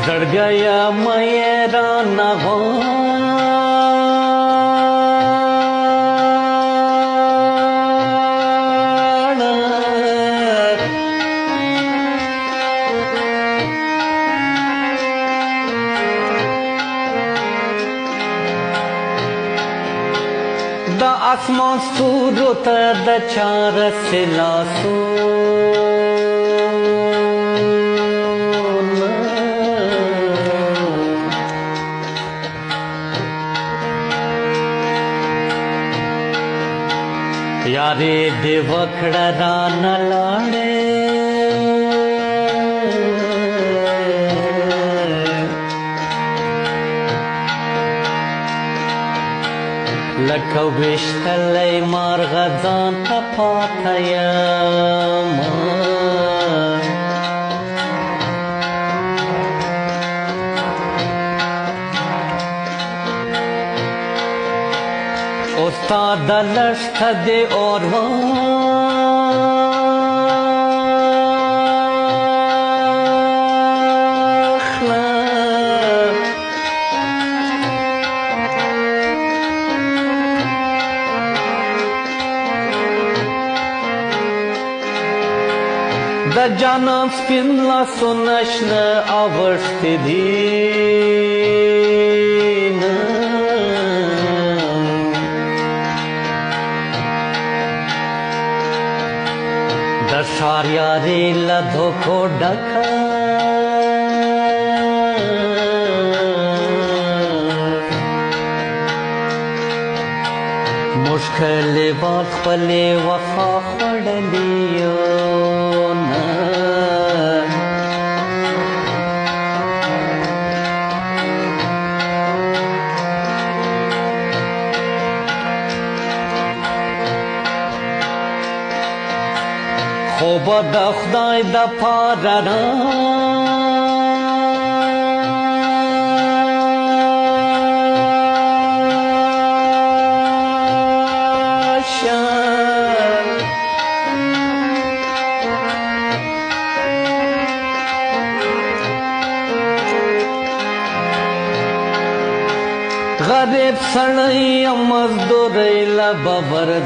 जड़ गया मेरा नवान द आसमान सूरत द चार सिलासू यारे देवखड़ा रान लाड़े लखविष्टलै मार्गजान तपाथयम उस्ताद लश्त दे और द जानम स्पिनला सुनश्न अवस्थिदीन दशार्यारे लधो को डका मुश्किल बात पले वफा खड़लियो خوب د خدای د پاره راشه غریب سړی مزدورۍ له به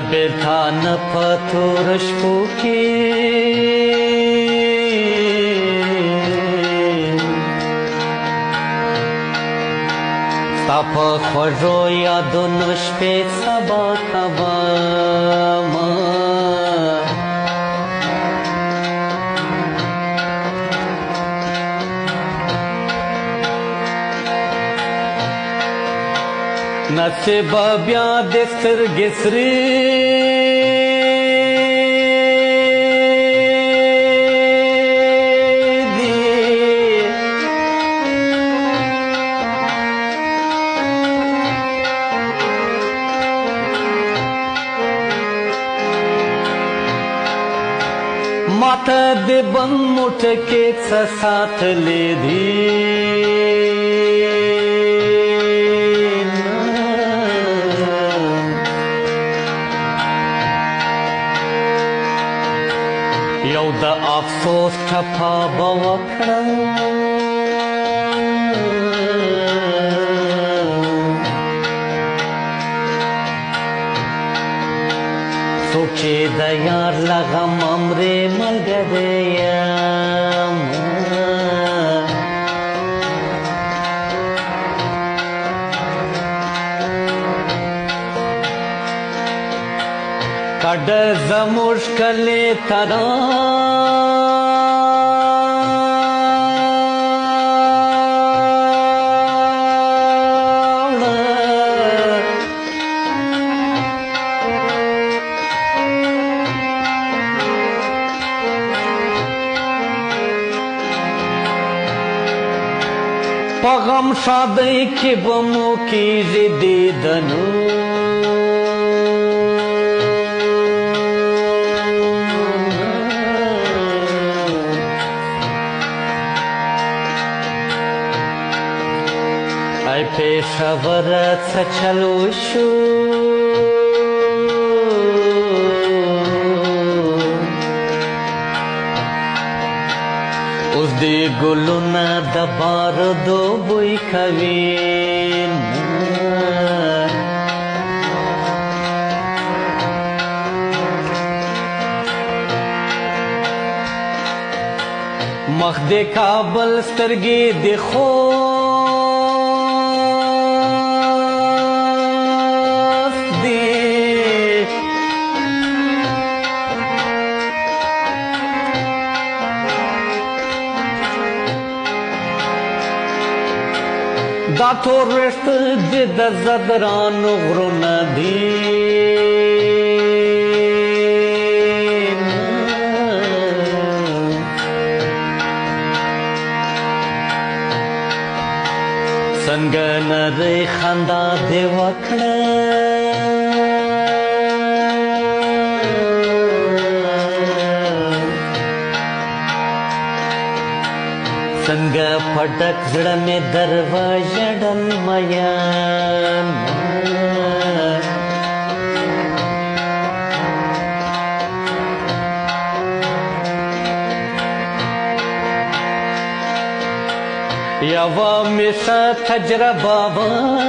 बेथान पथुर शोके तप खोजो या दोनों पे सबा कबामा नसीब ब्या दिसर गिसरी माता दे बन मुठ के साथ ले दी यौ द अफसोस ठपा बवखड़ा सोचे दयार लगम अमरे मलगदयम कड मुश्किले तरा पगम शादी के बमो की जिदी दनु دای پیښور څه چل وشو اوس دې ګلونه د بارودو بوی کوي مخ دې کابل سترګې دې خوست دې دا تور ویښت دې د زدرانو غرونه دي څنګه نری خندا دې وکړه څنګه پټک زړه مې دروازه ډل میان یوه میشه تجربه وکړه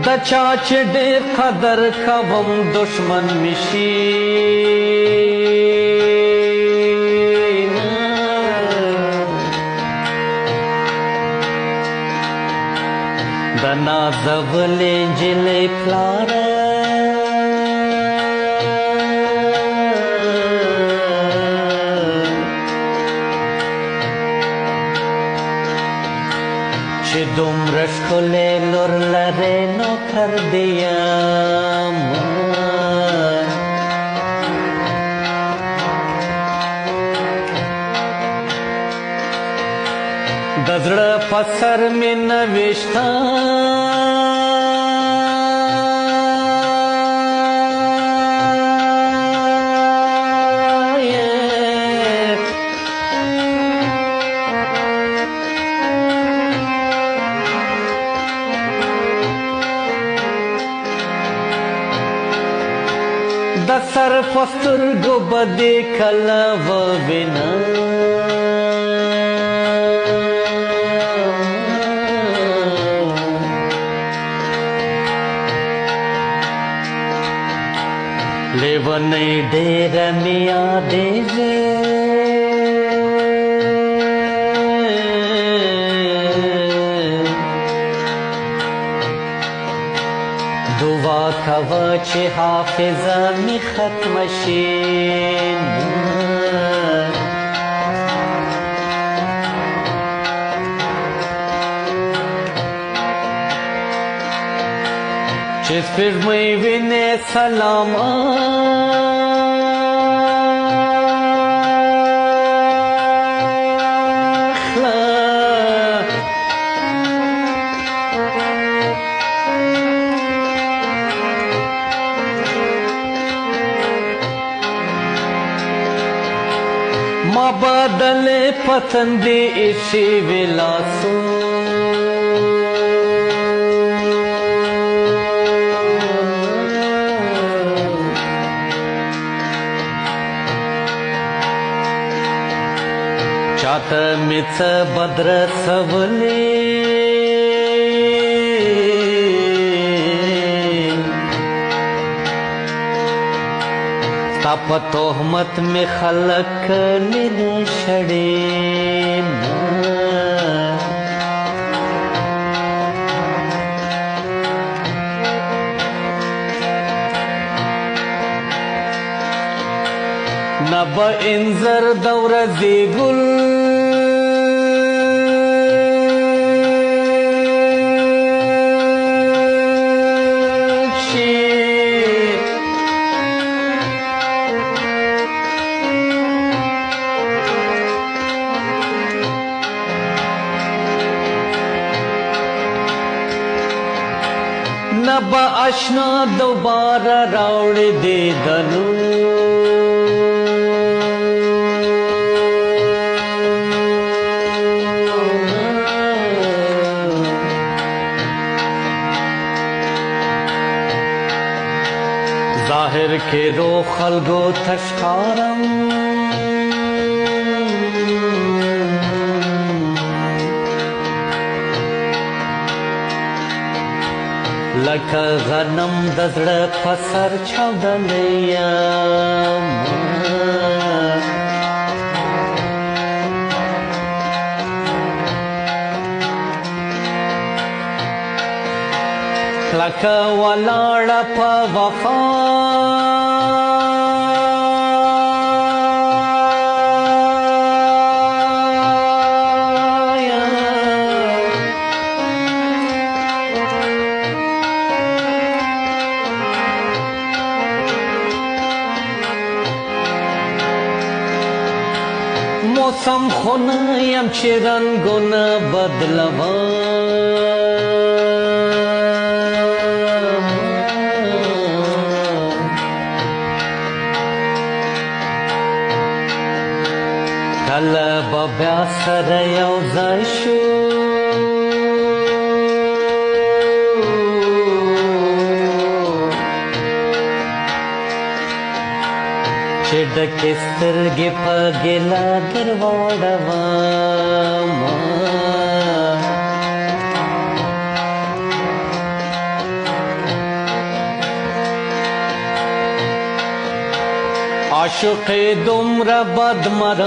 د چا چې ډېر قدر کوم دشمن مې شي د نازولې نجلۍ پلاره چې دومره ښکلې لور لرې نوکر دې یم د زړه په سر مې نوشته د سر په سترګو به دې کله ووینم لیونۍ ډېره مې یادېږي دعا کوه چې حافظه مې ختمه شي چې سپېږمۍ وینې سلام ما بدلې پتندې ایښې وې لاسو چاته مې څه بد رسولې ستا په تهمت مې خلک کړلې شړې نه به انځر د ورځې ګل به اشنا دوباره راوړې دیدنو ظاهر کې رو خلکو تشکارم لکه غنم د زړه په سر چاودلی یم کلکه ولاړه په وفا موسم خو نه یم چې رنګونه بدلوم کله به بیا سره یو ځای شو چې ډکې سترګې په ګیله درواړوم عاشق دومره بدمرغ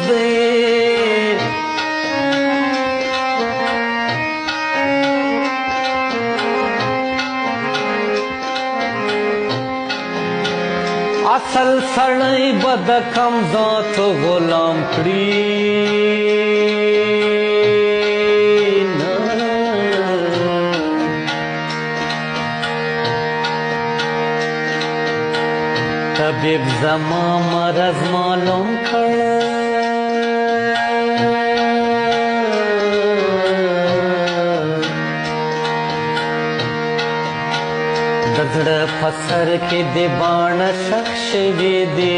دی اصل سړی به د کم ذاتو غلام کړي طبیب زما مرض معلوم کړه د زړه په سر کې د باڼه ښخ شوي دي